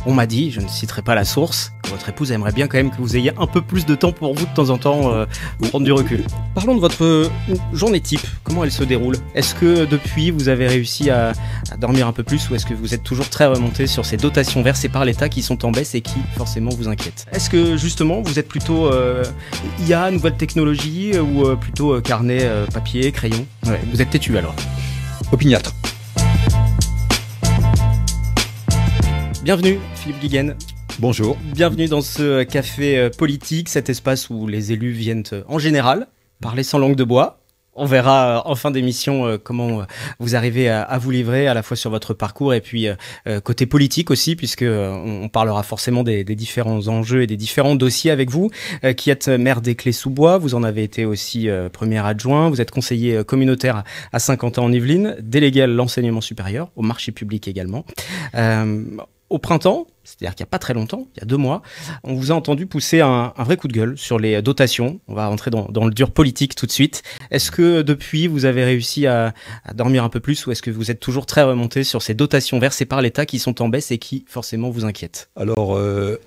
On m'a dit, je ne citerai pas la source, que votre épouse aimerait bien quand même que vous ayez un peu plus de temps pour vous de temps en temps, pour prendre du recul. Parlons de votre journée type, comment elle se déroule? Est-ce que depuis vous avez réussi à dormir un peu plus ou est-ce que vous êtes toujours très remonté sur ces dotations versées par l'État qui sont en baisse et qui forcément vous inquiètent? Est-ce que justement vous êtes plutôt IA, nouvelle technologie ou plutôt carnet, papier, crayon? Ouais, vous êtes têtu alors. Opiniâtre. Bienvenue Philippe Guiguen. Bonjour. Bienvenue dans ce café politique, cet espace où les élus viennent en général parler sans langue de bois. On verra en fin d'émission comment vous arrivez à vous livrer à la fois sur votre parcours et puis côté politique aussi, puisque on parlera forcément des différents enjeux et des différents dossiers avec vous, qui êtes maire d'Éclé-sous-Bois. Vous en avez été aussi premier adjoint. Vous êtes conseiller communautaire à Saint-Quentin en Yvelines, délégué à l'enseignement supérieur, au marché public également. Au printemps, c'est-à-dire qu'il n'y a pas très longtemps, il y a 2 mois, on vous a entendu pousser un vrai coup de gueule sur les dotations. On va rentrer dans le dur politique tout de suite. Est-ce que depuis, vous avez réussi à dormir un peu plus ou est-ce que vous êtes toujours très remonté sur ces dotations versées par l'État qui sont en baisse et qui forcément vous inquiètent? Alors,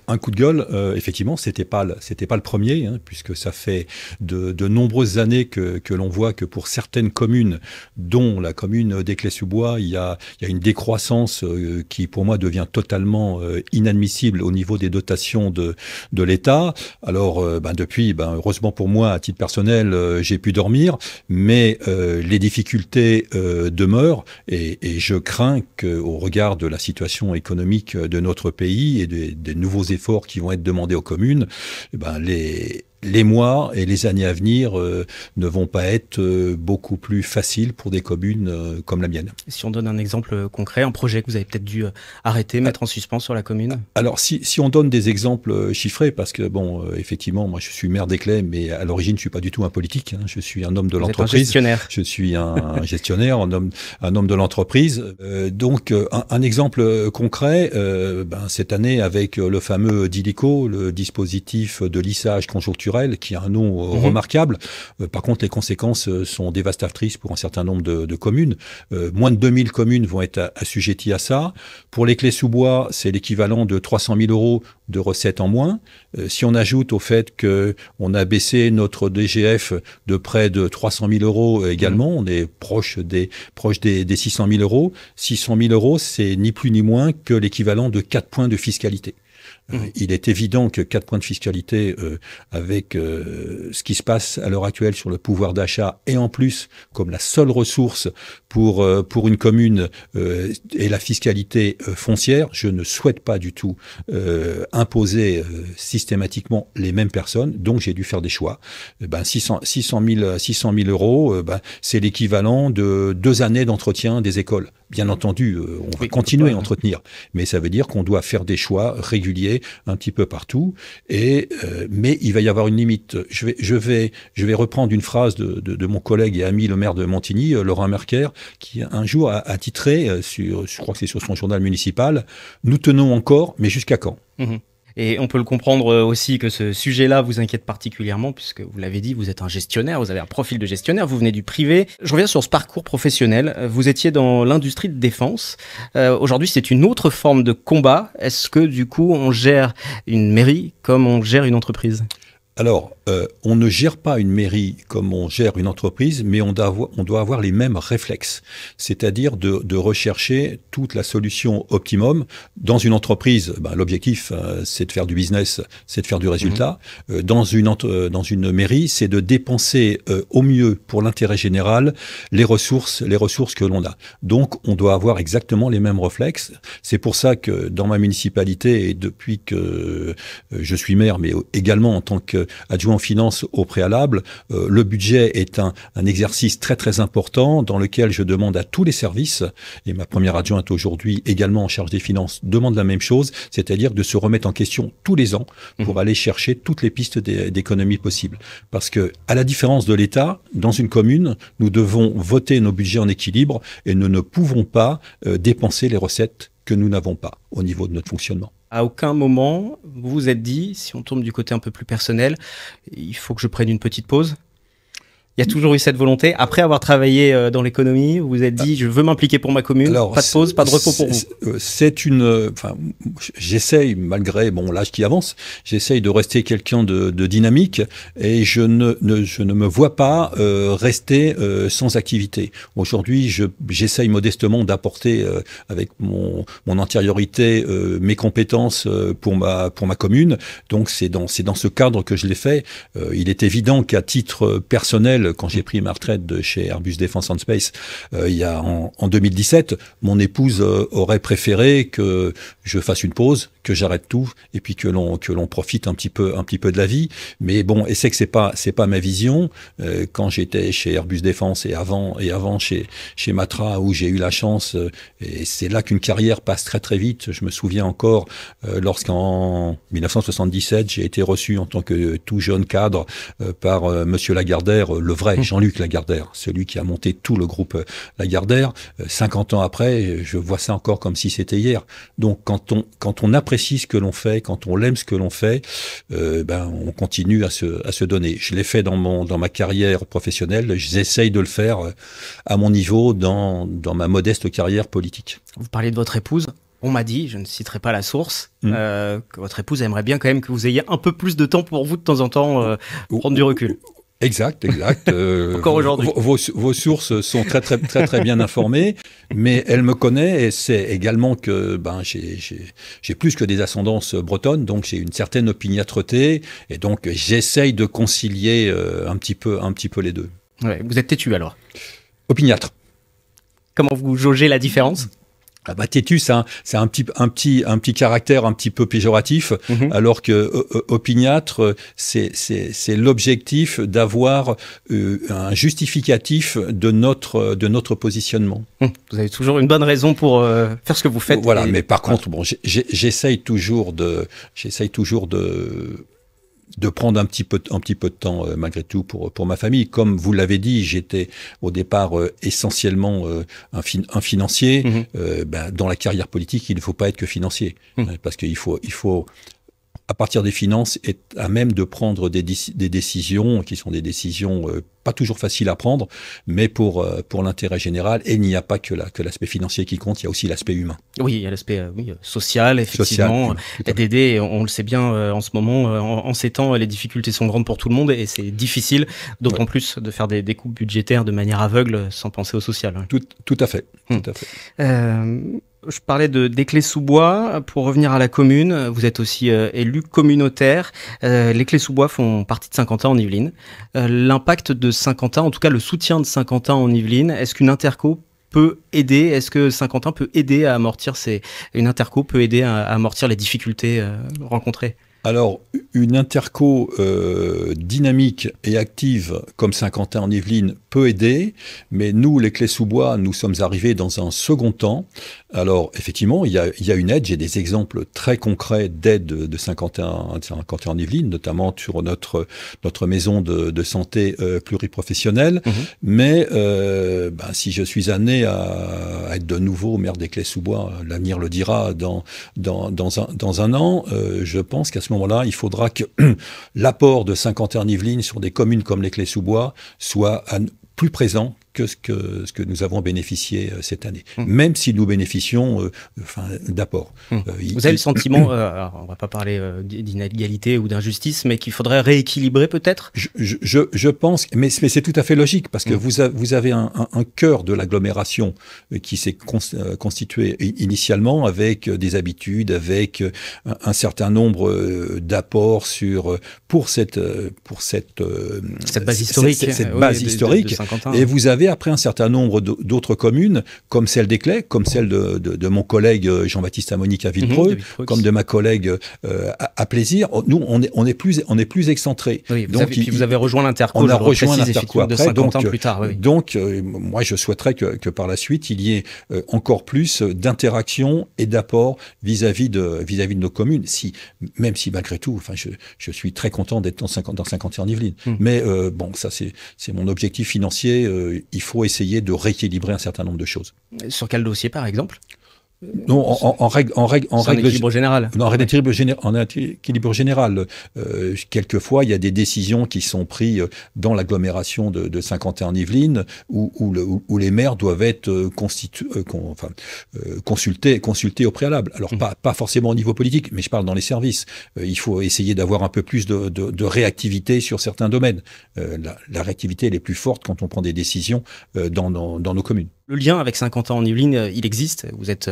un coup de gueule, effectivement, c'était pas le premier, hein, puisque ça fait de nombreuses années que l'on voit que pour certaines communes, dont la commune d'Éclé-sous-Bois, il y a une décroissance qui, pour moi, devient totalement inadmissible au niveau des dotations de l'État. Alors, depuis, heureusement pour moi, à titre personnel, j'ai pu dormir, mais les difficultés demeurent et je crains qu'au regard de la situation économique de notre pays et des nouveaux efforts qui vont être demandés aux communes, les mois et les années à venir ne vont pas être beaucoup plus faciles pour des communes comme la mienne. Si on donne un exemple concret, un projet que vous avez peut-être dû arrêter, mettre en suspens sur la commune? Alors, si on donne des exemples chiffrés, parce que, effectivement, moi, je suis maire d'Éclé, mais à l'origine, je suis pas du tout un politique. Hein, je suis un homme de l'entreprise. Un gestionnaire. Je suis un gestionnaire, un homme de l'entreprise. Donc, un exemple concret, cette année, avec le fameux DILICO, le dispositif de lissage conjoncturel, qui a un nom remarquable. Par contre, les conséquences sont dévastatrices pour un certain nombre de communes. Moins de 2000 communes vont être assujetties à ça. Pour l'Éclé-sous-Bois, c'est l'équivalent de 300 000 euros de recettes en moins. Si on ajoute au fait qu'on a baissé notre DGF de près de 300 000 euros également, on est proche des 600 000 euros. 600 000 euros, c'est ni plus ni moins que l'équivalent de 4 points de fiscalité. Il est évident que 4 points de fiscalité avec ce qui se passe à l'heure actuelle sur le pouvoir d'achat et en plus comme la seule ressource pour une commune est la fiscalité foncière, je ne souhaite pas du tout imposer systématiquement les mêmes personnes, donc j'ai dû faire des choix. 600 000 euros, c'est l'équivalent de 2 années d'entretien des écoles. Bien entendu, on va continuer à entretenir, mais ça veut dire qu'on doit faire des choix réguliers un petit peu partout. Mais il va y avoir une limite. Je vais reprendre une phrase de mon collègue et ami le maire de Montigny, Laurent Merker, qui un jour a titré, je crois que c'est sur son journal municipal, « Nous tenons encore, mais jusqu'à quand ?» Et on peut le comprendre aussi que ce sujet-là vous inquiète particulièrement, puisque vous l'avez dit, vous êtes un gestionnaire, vous avez un profil de gestionnaire, vous venez du privé. Je reviens sur ce parcours professionnel. Vous étiez dans l'industrie de défense. Aujourd'hui, c'est une autre forme de combat. Est-ce que du coup, on gère une mairie comme on gère une entreprise ? Alors, on ne gère pas une mairie comme on gère une entreprise, mais on doit avoir les mêmes réflexes, c'est-à-dire de rechercher toute la solution optimum. Dans une entreprise, l'objectif, c'est de faire du business, c'est de faire du résultat. Dans une mairie, c'est de dépenser au mieux pour l'intérêt général les ressources que l'on a. Donc, on doit avoir exactement les mêmes réflexes. C'est pour ça que dans ma municipalité, et depuis que je suis maire, mais également en tant qu'adjoint en finance au préalable, le budget est un exercice très très important dans lequel je demande à tous les services, et ma première adjointe aujourd'hui également en charge des finances demande la même chose, c'est-à-dire de se remettre en question tous les ans pour aller chercher toutes les pistes d'économie possibles. Parce que, à la différence de l'État, dans une commune, nous devons voter nos budgets en équilibre et nous ne pouvons pas dépenser les recettes que nous n'avons pas au niveau de notre fonctionnement. À aucun moment, vous vous êtes dit, si on tourne du côté un peu plus personnel, il faut que je prenne une petite pause? Il y a toujours eu cette volonté. Après avoir travaillé dans l'économie, vous vous êtes dit, je veux m'impliquer pour ma commune. Alors, pas de pause, pas de repos pour vous. J'essaye, malgré l'âge qui avance, j'essaye de rester quelqu'un de dynamique et je ne me vois pas rester sans activité. Aujourd'hui, j'essaye modestement d'apporter avec mon antériorité mes compétences pour ma commune. Donc c'est dans ce cadre que je l'ai fait. Il est évident qu'à titre personnel, quand j'ai pris ma retraite de chez Airbus Defence and Space en 2017, mon épouse aurait préféré que je fasse une pause, que j'arrête tout et puis que l'on profite un petit peu de la vie. Mais bon, et c'est que c'est pas ma vision. Quand j'étais chez Airbus Défense et avant chez Matra, où j'ai eu la chance, et c'est là qu'une carrière passe très très vite. Je me souviens encore lorsqu'en 1977 j'ai été reçu en tant que tout jeune cadre par Monsieur Lagardère, le vrai Jean-Luc Lagardère, celui qui a monté tout le groupe Lagardère. 50 ans après, je vois ça encore comme si c'était hier. Donc quand on apprécie ce que l'on fait, quand on aime ce que l'on fait, on continue à se donner. Je l'ai fait dans ma carrière professionnelle, j'essaye de le faire à mon niveau dans ma modeste carrière politique. Vous parliez de votre épouse. On m'a dit, je ne citerai pas la source, que votre épouse aimerait bien quand même que vous ayez un peu plus de temps pour vous de temps en temps, prendre du recul. Exact. Encore aujourd'hui. Vos sources sont très bien informées, mais elle me connaît et sait également que j'ai plus que des ascendances bretonnes, donc j'ai une certaine opiniâtreté et donc j'essaye de concilier un petit peu les deux. Ouais, vous êtes têtu alors? Opiniâtre. Comment vous jaugez la différence? Têtu, c'est un petit caractère un petit peu péjoratif, alors que opiniâtre, c'est l'objectif d'avoir un justificatif de notre positionnement. Vous avez toujours une bonne raison pour faire ce que vous faites. Voilà, mais par contre, j'essaye toujours de prendre un petit peu de temps malgré tout pour ma famille. Comme vous l'avez dit, j'étais au départ essentiellement un financier. Dans la carrière politique, il ne faut pas être que financier, parce qu'il faut à partir des finances être à même de prendre des décisions qui sont des décisions pas toujours faciles à prendre, mais pour l'intérêt général. Et il n'y a pas que l'aspect financier qui compte, il y a aussi l'aspect humain. Oui, il y a l'aspect social, effectivement, d'aider. On le sait bien en ce moment, en ces temps, les difficultés sont grandes pour tout le monde et c'est difficile, d'autant plus de faire des coupes budgétaires de manière aveugle sans penser au social. Tout à fait. Tout à fait. Je parlais des Clés-sous-Bois. Pour revenir à la commune, vous êtes aussi élu communautaire. Les Clés-sous-Bois font partie de Saint-Quentin en Yvelines. L'impact de Saint-Quentin, en tout cas le soutien de Saint-Quentin en Yvelines, est-ce qu'une interco peut aider? Est-ce que Saint-Quentin peut aider à amortir une interco peut aider à amortir les difficultés rencontrées? Alors, une interco dynamique et active comme Saint-Quentin en Yvelines peut aider, mais nous, les Clés-sous-Bois, nous sommes arrivés dans un second temps. Alors, effectivement, il y a une aide. J'ai des exemples très concrets d'aide de Saint-Quentin en Yvelines, notamment sur notre maison de santé pluriprofessionnelle. Mais si je suis amené à être de nouveau maire des Clés-sous-Bois, l'avenir le dira dans un an, je pense qu'à ce moment-là, il faudra que l'apport de Saint-Quentin en Yvelines sur des communes comme les Clés-sous-Bois soit plus présent que ce que nous avons bénéficié cette année, même si nous bénéficions d'apport. Vous avez le sentiment, alors on ne va pas parler d'inégalité ou d'injustice, mais qu'il faudrait rééquilibrer peut-être? Je pense, mais c'est tout à fait logique, parce que vous avez un cœur de l'agglomération qui s'est constitué initialement avec des habitudes, avec un certain nombre d'apports pour cette base historique, de Saint-Quentin. Et vous avez après un certain nombre d'autres communes, comme celle des Clés, comme celle de mon collègue Jean-Baptiste Amonique à Villepreux, comme de ma collègue à Plaisir. Nous, on est plus excentrés. Oui, vous avez rejoint l'Interco. On a rejoint l'Interco après, de Saint-Quentin plus tard. Donc, moi, je souhaiterais que par la suite, il y ait encore plus d'interaction et d'apport vis-à-vis de nos communes. Même si malgré tout, je suis très content d'être dans Saint-Quentin en Yvelines. Mais ça, c'est mon objectif financier. Il faut essayer de rééquilibrer un certain nombre de choses. Sur quel dossier, par exemple? Non, en règle équilibre général. Non, en équilibre général. Quelquefois, il y a des décisions qui sont prises dans l'agglomération de Saint-Quentin-en-Yvelines où les maires doivent être consultés au préalable. Alors, pas forcément au niveau politique, mais je parle dans les services. Il faut essayer d'avoir un peu plus de réactivité sur certains domaines. La réactivité, elle est plus forte quand on prend des décisions dans nos communes. Le lien avec Saint-Quentin-en-Yvelines, il existe. Vous êtes,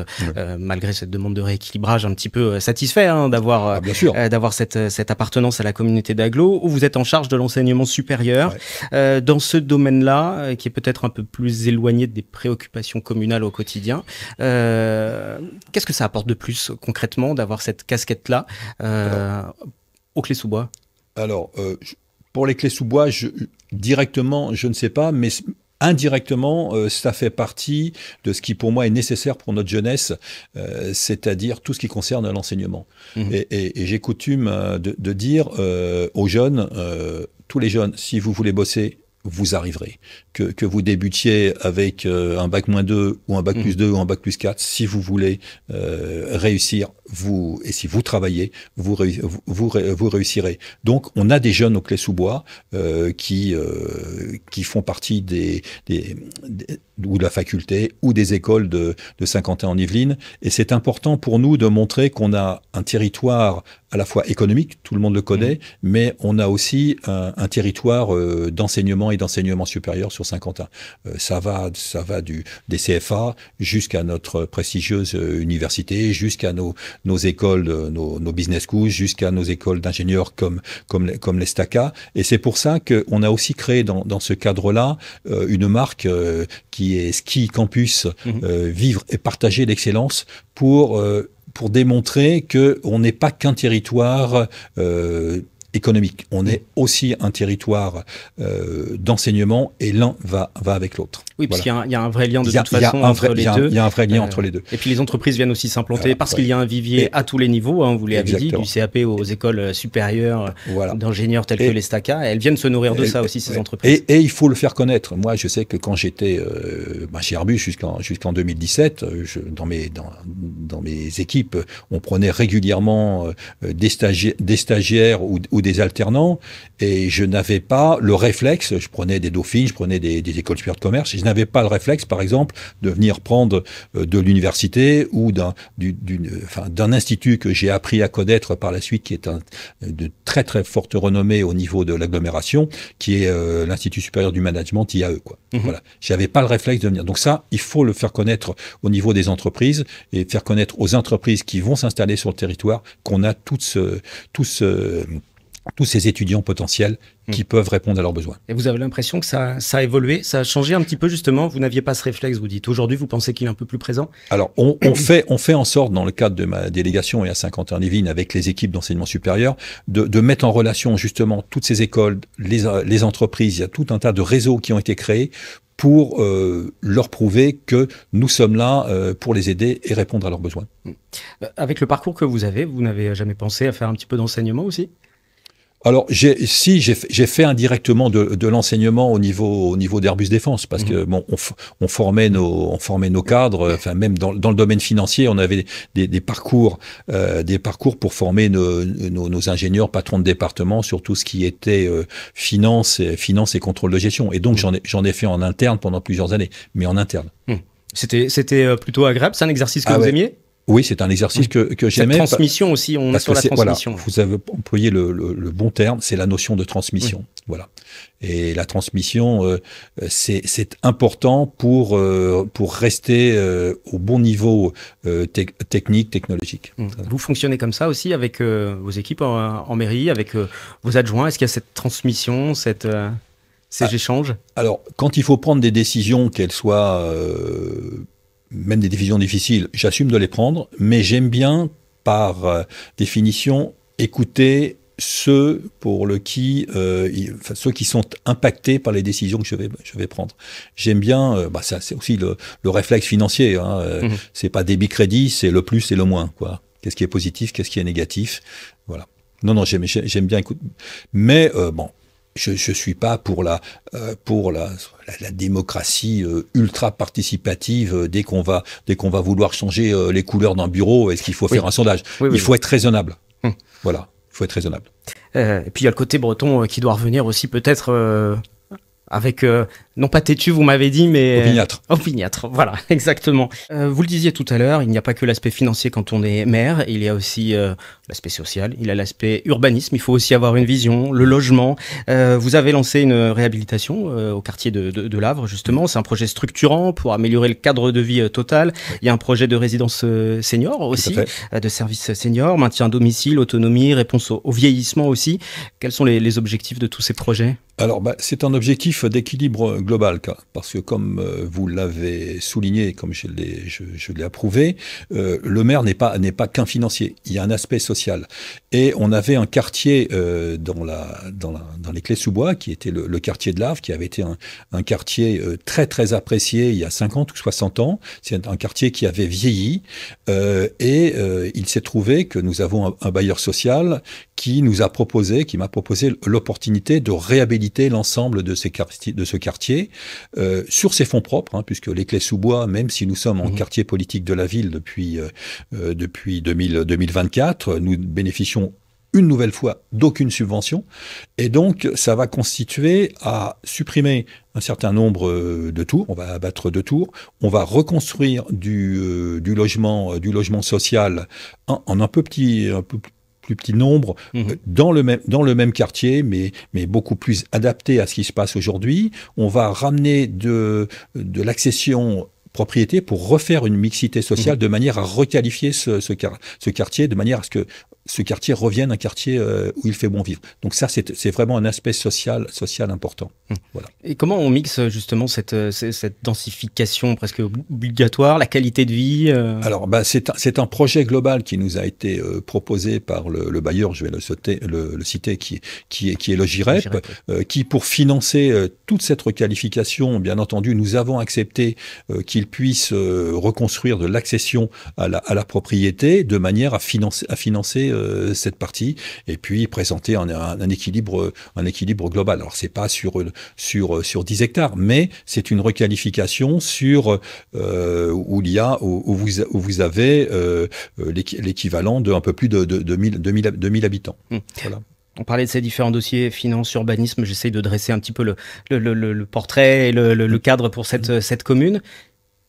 malgré cette demande de rééquilibrage, un petit peu satisfait d'avoir cette appartenance à la communauté d'agglo, où vous êtes en charge de l'enseignement supérieur. Ouais. Dans ce domaine-là, qui est peut-être un peu plus éloigné des préoccupations communales au quotidien, qu'est-ce que ça apporte de plus concrètement d'avoir cette casquette-là aux Clés-sous-Bois? Alors, pour les Clés-sous-Bois, directement, je ne sais pas, mais indirectement, ça fait partie de ce qui, pour moi, est nécessaire pour notre jeunesse, c'est-à-dire tout ce qui concerne l'enseignement. Et j'ai coutume de dire aux jeunes, tous les jeunes, si vous voulez bosser, vous arriverez. Que vous débutiez avec un bac-2 ou un bac+2 ou un bac+4, si vous voulez réussir, et si vous travaillez, vous réussirez. Donc, on a des jeunes aux Clés-sous-Bois qui font partie ou de la faculté ou des écoles de Saint-Quentin-en-Yvelines. Et c'est important pour nous de montrer qu'on a un territoire à la fois économique, tout le monde le connaît, mais on a aussi un territoire d'enseignement et d'enseignement supérieur sur Saint-Quentin. Ça va des CFA jusqu'à notre prestigieuse université, jusqu'à nos écoles, nos business schools, jusqu'à nos écoles d'ingénieurs comme l'ESTACA. Et c'est pour ça qu'on a aussi créé dans ce cadre-là une marque qui est Ski Campus, vivre et partager l'excellence pour démontrer qu'on n'est pas qu'un territoire économique. On est aussi un territoire d'enseignement et l'un va avec l'autre. Oui, parce qu'il y a un vrai lien de toute façon entre les deux. Il y a un vrai lien entre les deux. Et puis les entreprises viennent aussi s'implanter parce qu'il y a un vivier à tous les niveaux, vous l'avez dit, du CAP aux écoles supérieures d'ingénieurs tels que l'ESTACA. Elles viennent se nourrir de ça aussi, ces entreprises. Et il faut le faire connaître. Moi, je sais que quand j'étais chez Airbus jusqu'en 2017, dans mes équipes, on prenait régulièrement des stagiaires ou des alternants, et je n'avais pas le réflexe, je prenais des Dauphines, je prenais des écoles supérieures de commerce, et je n'avais pas le réflexe, par exemple, de venir prendre de l'université ou d'un institut que j'ai appris à connaître par la suite, qui est de très très forte renommée au niveau de l'agglomération, qui est l'Institut supérieur du management, IAE, quoi. Voilà. J'avais pas le réflexe de venir. Donc ça, il faut le faire connaître au niveau des entreprises et faire connaître aux entreprises qui vont s'installer sur le territoire qu'on a tous ces étudiants potentiels qui peuvent répondre à leurs besoins. Et vous avez l'impression que ça a évolué, ça a changé un petit peu justement? Vous n'aviez pas ce réflexe, vous dites. Aujourd'hui, vous pensez qu'il est un peu plus présent? Alors, on fait en sorte, dans le cadre de ma délégation et à Saint-Quentin-en-Yvelines, avec les équipes d'enseignement supérieur, de mettre en relation justement toutes ces écoles, les entreprises. Il y a tout un tas de réseaux qui ont été créés pour leur prouver que nous sommes là pour les aider et répondre à leurs besoins. Avec le parcours que vous avez, vous n'avez jamais pensé à faire un petit peu d'enseignement aussi? Alors, j'ai fait indirectement de l'enseignement au niveau d'Airbus Défense, parce que bon, on formait nos cadres, enfin même dans le domaine financier, on avait des parcours pour former nos ingénieurs, patrons de département sur tout ce qui était finance et contrôle de gestion. Et donc j'en ai fait en interne pendant plusieurs années, mais en interne. C'était plutôt agréable, c'est un exercice que vous aimiez? Oui, c'est un exercice que j'aimais. Cette transmission aussi, on est sur la transmission. Voilà, vous avez employé le bon terme, c'est la notion de transmission. Voilà. Et la transmission, c'est important pour rester au bon niveau technique, technologique. Vous fonctionnez comme ça aussi avec vos équipes en mairie, avec vos adjoints? Est-ce qu'il y a cette transmission, ces échanges? Alors, quand il faut prendre des décisions, qu'elles soient même des décisions difficiles, j'assume de les prendre, mais j'aime bien, par définition, écouter ceux qui sont impactés par les décisions que je vais prendre. J'aime bien, ça c'est aussi le réflexe financier. C'est pas débit-crédit, c'est le plus et le moins, quoi. Qu'est-ce qui est positif, qu'est-ce qui est négatif, voilà. Non, j'aime bien écouter. Mais bon, je suis pas pour la démocratie ultra participative dès qu'on va vouloir changer les couleurs d'un bureau. Est-ce qu'il faut faire un sondage? Il faut être raisonnable. Voilà, il faut être raisonnable. Et puis il y a le côté breton qui doit revenir aussi peut-être avec, non pas têtu, vous m'avez dit, mais... Opiniâtre. Opiniâtre, voilà, exactement. Vous le disiez tout à l'heure, il n'y a pas que l'aspect financier quand on est maire, il y a aussi l'aspect social, il y a l'aspect urbanisme, il faut aussi avoir une vision, le logement. Vous avez lancé une réhabilitation au quartier de l'Avre, justement. C'est un projet structurant pour améliorer le cadre de vie total. Il y a un projet de résidence senior aussi, de services seniors, maintien à domicile, autonomie, réponse au vieillissement aussi. Quels sont les objectifs de tous ces projets ? Alors, c'est un objectif d'équilibre global, parce que comme vous l'avez souligné, comme je l'ai approuvé, le maire n'est pas qu'un financier. Il y a un aspect social. Et on avait un quartier dans les Clés-sous-Bois, qui était le quartier de l'Avre, qui avait été un quartier très très apprécié il y a 50 ou 60 ans. C'est un quartier qui avait vieilli. Il s'est trouvé que nous avons un bailleur social qui m'a proposé l'opportunité de réhabiliter l'ensemble de ce quartier sur ses fonds propres, puisque les Clés-sous-Bois, même si nous sommes en quartier politique de la ville depuis 2024, nous bénéficions une nouvelle fois d'aucune subvention. Et donc, ça va constituer à supprimer un certain nombre de tours. On va abattre 2 tours. On va reconstruire du logement social en un peu plus petit nombre, dans le même quartier, mais beaucoup plus adapté à ce qui se passe aujourd'hui. On va ramener de l'accession propriété pour refaire une mixité sociale de manière à requalifier ce quartier, de manière à ce que ce quartier revienne un quartier où il fait bon vivre. Donc ça, c'est vraiment un aspect social important. Voilà. Et comment on mixe justement cette densification presque obligatoire, la qualité de vie Alors, c'est un projet global qui nous a été proposé par le bailleur, je vais le citer, qui est le GIREP, qui, pour financer toute cette requalification, bien entendu, nous avons accepté qu'il puisse reconstruire de l'accession à la propriété de manière à financer cette partie et puis présenter un équilibre global. Alors c'est pas sur 10 hectares, mais c'est une requalification où vous avez l'équivalent de un peu plus de 2000 habitants. Voilà. On parlait de ces différents dossiers, finance, urbanisme, j'essaye de dresser un petit peu le portrait et le cadre pour cette commune.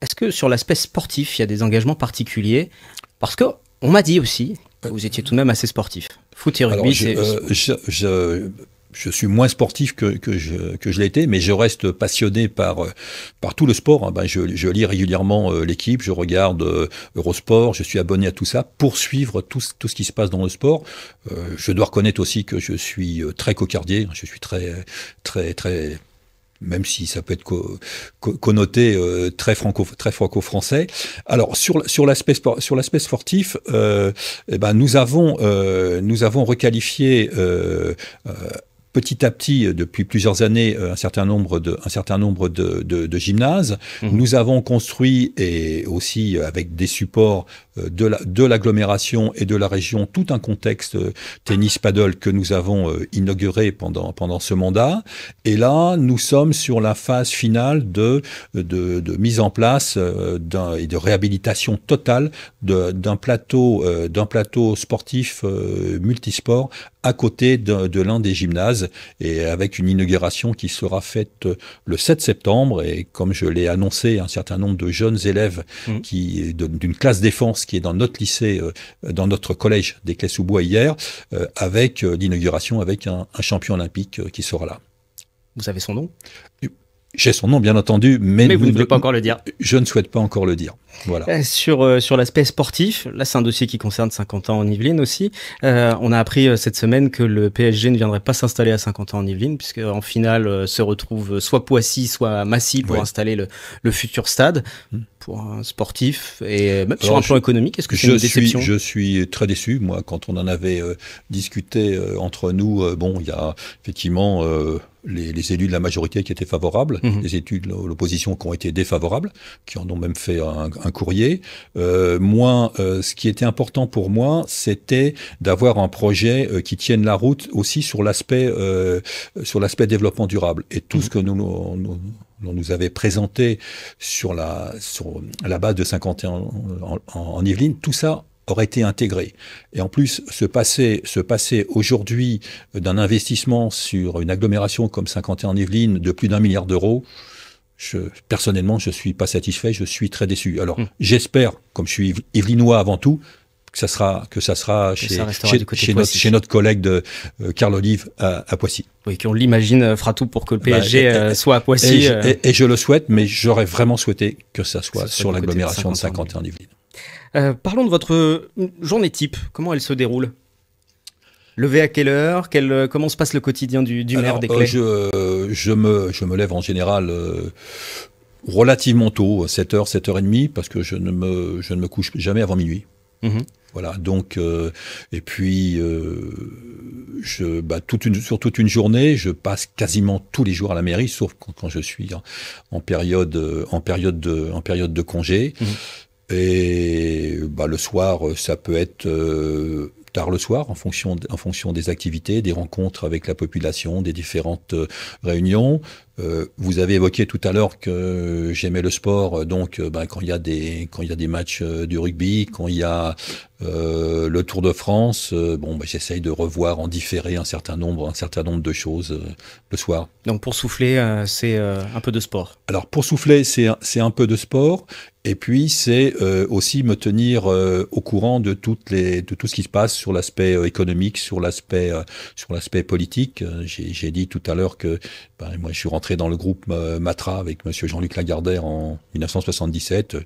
Est-ce que sur l'aspect sportif, il y a des engagements particuliers? Parce qu'on m'a dit aussi que vous étiez tout de même assez sportif. Foot et rugby, je suis moins sportif que je l'ai été, mais je reste passionné par tout le sport. Je lis régulièrement l'équipe, je regarde Eurosport, je suis abonné à tout ça pour suivre tout ce qui se passe dans le sport. Je dois reconnaître aussi que je suis très cocardier, je suis très même si ça peut être connoté très franco-français. Alors sur l'aspect sportif, nous avons requalifié petit à petit, depuis plusieurs années, un certain nombre de gymnases. Nous avons construit, et aussi avec des supports de l'agglomération et de la région, tout un contexte tennis-paddle que nous avons inauguré pendant ce mandat. Et là, nous sommes sur la phase finale de mise en place et de réhabilitation totale d'un plateau sportif multisport à côté de l'un des gymnases, et avec une inauguration qui sera faite le 7 septembre. Et comme je l'ai annoncé, un certain nombre de jeunes élèves d'une classe défense qui est dans notre lycée, dans notre collège des Clés-sous-Bois hier, avec l'inauguration avec un champion olympique qui sera là. Vous avez son nom ? J'ai son nom, bien entendu, mais vous ne voulez pas encore le dire. Je ne souhaite pas encore le dire. Voilà. Sur l'aspect sportif, là c'est un dossier qui concerne Saint-Quentin en Yvelines aussi. On a appris cette semaine que le PSG ne viendrait pas s'installer à Saint-Quentin en Yvelines, puisque en finale se retrouve soit Poissy, soit Massy pour installer le futur stade. pour un sportif et même sur un plan économique? Est-ce que c'est une déception? Je suis très déçu. Moi, quand on en avait discuté entre nous, bon, il y a effectivement les élus de la majorité qui étaient favorables, les élus de l'opposition qui ont été défavorables, qui en ont même fait un courrier. Moi, ce qui était important pour moi, c'était d'avoir un projet qui tienne la route aussi sur l'aspect développement durable. Et tout ce que on nous avait présenté à la base de 51 en Yvelines, tout ça aurait été intégré. Et en plus, se passer aujourd'hui d'un investissement sur une agglomération comme 51 en Yvelines de plus d'1 milliard d'euros, personnellement, je suis pas satisfait, je suis très déçu. Alors, j'espère, comme je suis yvelinois avant tout, que ça sera chez notre collègue de Carl Olive à Poissy. Oui, qu'on l'imagine fera tout pour que le PSG soit à Poissy. Et je le souhaite, mais j'aurais vraiment souhaité que ça soit sur l'agglomération de 51 en Yvelines. Parlons de votre journée type. Comment elle se déroule? Levé à quelle heure? Comment se passe le quotidien du maire d'Éclay? Je me lève en général relativement tôt, 7h, 7h30, parce que je ne me couche jamais avant minuit. Voilà, donc, et puis, sur toute une journée, je passe quasiment tous les jours à la mairie, sauf quand je suis en période de congé. Et le soir, ça peut être tard le soir, en fonction des activités, des rencontres avec la population, des différentes réunions. Vous avez évoqué tout à l'heure que j'aimais le sport, donc quand il y a des matchs du rugby, quand il y a le Tour de France, j'essaye de revoir en différé un certain nombre de choses le soir. Donc pour souffler, c'est un peu de sport. Alors pour souffler, c'est un peu de sport. Et puis, c'est aussi me tenir au courant de tout ce qui se passe sur l'aspect économique, sur l'aspect politique. J'ai dit tout à l'heure que moi, je suis rentré dans le groupe Matra avec monsieur Jean-Luc Lagardère en 1977.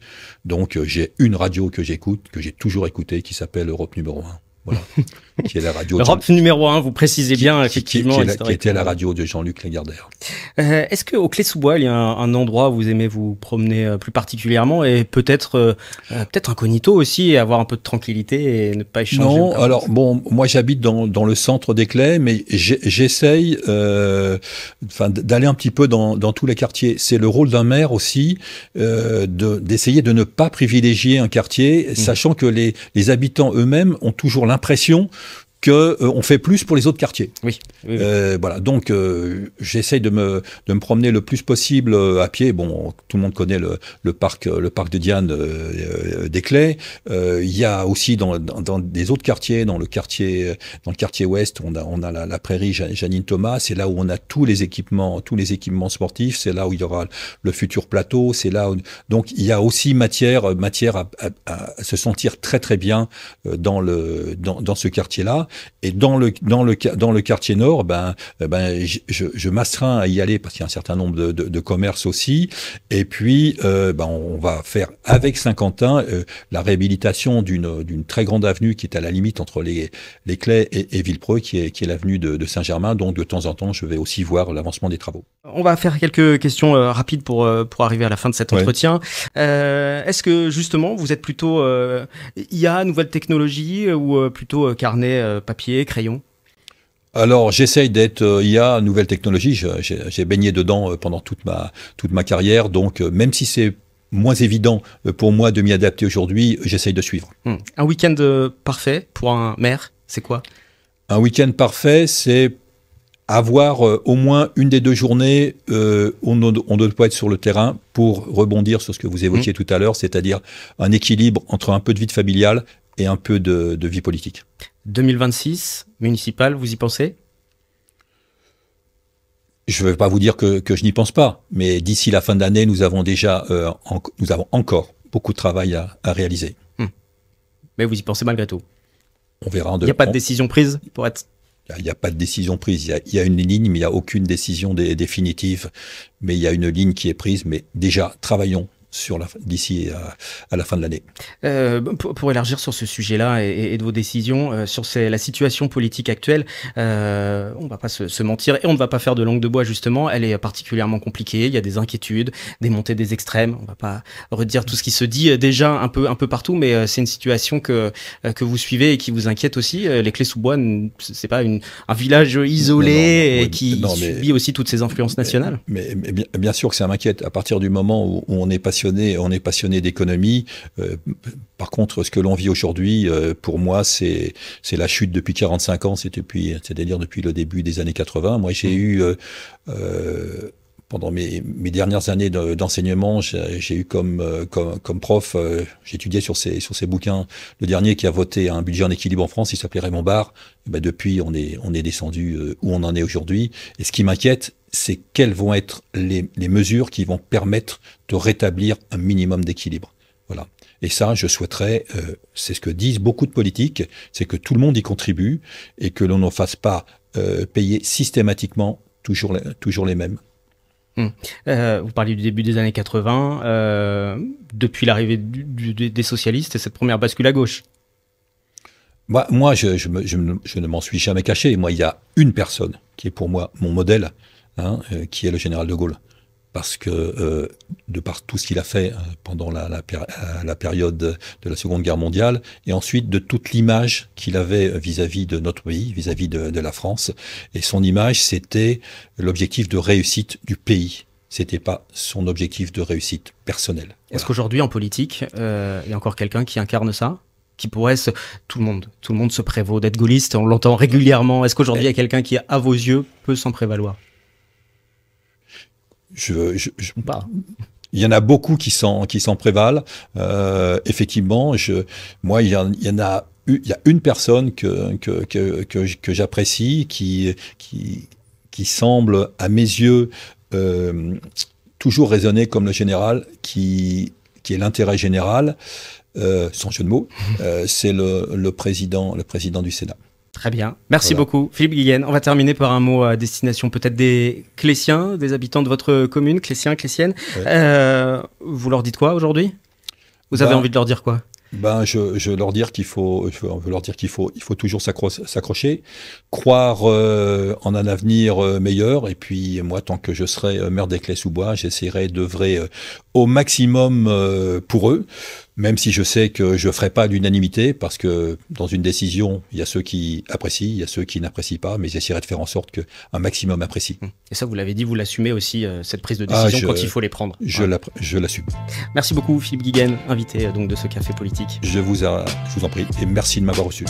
Donc, j'ai une radio que j'écoute, que j'ai toujours écoutée, qui s'appelle Europe numéro 1. Voilà. Qui est la radio Europe numéro 1, vous précisez bien, effectivement. Qui était la radio de Jean-Luc Lagardère. Est-ce qu'au Clé-sous-Bois, il y a un endroit où vous aimez vous promener plus particulièrement et peut-être incognito aussi, et avoir un peu de tranquillité et ne pas échanger? Non, alors bon, moi j'habite dans le centre d'Éclay, mais j'essaye d'aller un petit peu dans tous les quartiers. C'est le rôle d'un maire aussi d'essayer de ne pas privilégier un quartier, sachant que les habitants eux-mêmes ont toujours l'impression qu'on fait plus pour les autres quartiers. Oui. Voilà. Donc, j'essaye de me promener le plus possible à pied. Bon, tout le monde connaît le parc de Diane d'Éclay. Il y a aussi dans des autres quartiers, dans le quartier ouest, on a la prairie Janine Thomas. C'est là où on a tous les équipements sportifs. C'est là où il y aura le futur plateau. C'est là où, donc, il y a aussi matière à se sentir très très bien dans ce quartier-là. Et dans le quartier nord, je m'astreins à y aller parce qu'il y a un certain nombre de commerces aussi. Et puis, on va faire avec Saint-Quentin la réhabilitation d'une très grande avenue qui est à la limite entre les Clays et Villepreux, qui est l'avenue de Saint-Germain. Donc, de temps en temps, je vais aussi voir l'avancement des travaux. On va faire quelques questions rapides pour arriver à la fin de cet entretien. Est-ce que justement, vous êtes plutôt IA, nouvelle technologie, ou plutôt carnet, papier, crayon? Alors, j'essaye d'être IA, nouvelle technologie. J'ai baigné dedans pendant toute ma carrière. Donc, même si c'est moins évident pour moi de m'y adapter aujourd'hui, j'essaye de suivre. Un week-end parfait pour un maire, c'est quoi? Un week-end parfait, c'est avoir au moins une des 2 journées où on ne doit pas être sur le terrain, pour rebondir sur ce que vous évoquiez tout à l'heure, c'est-à-dire un équilibre entre un peu de vie familiale et un peu de vie politique. 2026, municipal, vous y pensez? Je ne vais pas vous dire que je n'y pense pas, mais d'ici la fin de l'année, nous avons encore beaucoup de travail à réaliser. Mais vous y pensez malgré tout? On verra. Il n'y a pas de décision prise pour être... Il n'y a pas de décision prise. Il y a une ligne, mais il n'y a aucune décision définitive. Mais il y a une ligne qui est prise. Mais déjà, travaillons d'ici à la fin de l'année. Pour élargir sur ce sujet-là et de vos décisions, sur la situation politique actuelle, on ne va pas se mentir et on ne va pas faire de langue de bois justement, elle est particulièrement compliquée, il y a des inquiétudes, des montées des extrêmes, on ne va pas redire tout ce qui se dit déjà un peu partout, mais c'est une situation que vous suivez et qui vous inquiète aussi. Les Clés-sous-Bois, c'est pas un village isolé et qui subit aussi toutes ces influences nationales. Mais bien sûr que ça m'inquiète. À partir du moment où on est passionné d'économie. Par contre, ce que l'on vit aujourd'hui, pour moi, c'est la chute depuis 45 ans, c'est-à-dire depuis le début des années 80. Moi, j'ai eu pendant mes dernières années d'enseignement, j'ai eu comme prof, j'étudiais sur ces bouquins. Le dernier qui a voté un budget en équilibre en France, il s'appelait Raymond Barre. Et ben depuis, on est descendu où on en est aujourd'hui. Et ce qui m'inquiète, c'est quelles vont être les mesures qui vont permettre de rétablir un minimum d'équilibre. Voilà. Et ça, je souhaiterais, c'est ce que disent beaucoup de politiques, c'est que tout le monde y contribue et que l'on ne fasse pas payer systématiquement toujours les mêmes. Vous parliez du début des années 80, depuis l'arrivée des socialistes et cette première bascule à gauche. Moi, je ne m'en suis jamais caché. Moi, il y a une personne qui est pour moi mon modèle, qui est le général de Gaulle. Parce que, de par tout ce qu'il a fait pendant la période de la Seconde Guerre mondiale, et ensuite de toute l'image qu'il avait vis-à-vis de notre pays, vis-à-vis de la France. Et son image, c'était l'objectif de réussite du pays. C'était pas son objectif de réussite personnelle. Voilà. Est-ce qu'aujourd'hui, en politique, il y a encore quelqu'un qui incarne ça ? Qui pourrait tout le monde se prévaut d'être gaulliste, on l'entend régulièrement. Est-ce qu'aujourd'hui, il y a quelqu'un qui, à vos yeux, peut s'en prévaloir ? Il y en a beaucoup qui s'en prévalent. Effectivement, il y a une personne que j'apprécie qui semble, à mes yeux, toujours raisonner comme le général, qui est l'intérêt général, sans jeu de mots. C'est le président du Sénat. Très bien. Merci beaucoup, Philippe Guillen. On va terminer par un mot à destination peut-être des Cléssiens, des habitants de votre commune, Cléssiens, Cléssiennes. Ouais. Vous leur dites quoi aujourd'hui ? Vous avez envie de leur dire quoi ? Je veux leur dire qu'il faut toujours s'accrocher, croire en un avenir meilleur. Et puis moi, tant que je serai maire des Clés-sous-Bois, j'essaierai d'œuvrer au maximum pour eux. Même si je sais que je ne ferai pas l'unanimité, parce que dans une décision, il y a ceux qui apprécient, il y a ceux qui n'apprécient pas, mais j'essaierai de faire en sorte qu'un maximum apprécie. Et ça, vous l'avez dit, vous l'assumez aussi, cette prise de décision quand il faut les prendre. Je l'assume. Merci beaucoup, Philippe Guillen, invité donc de ce Café Politique. Je vous en prie, et merci de m'avoir reçu.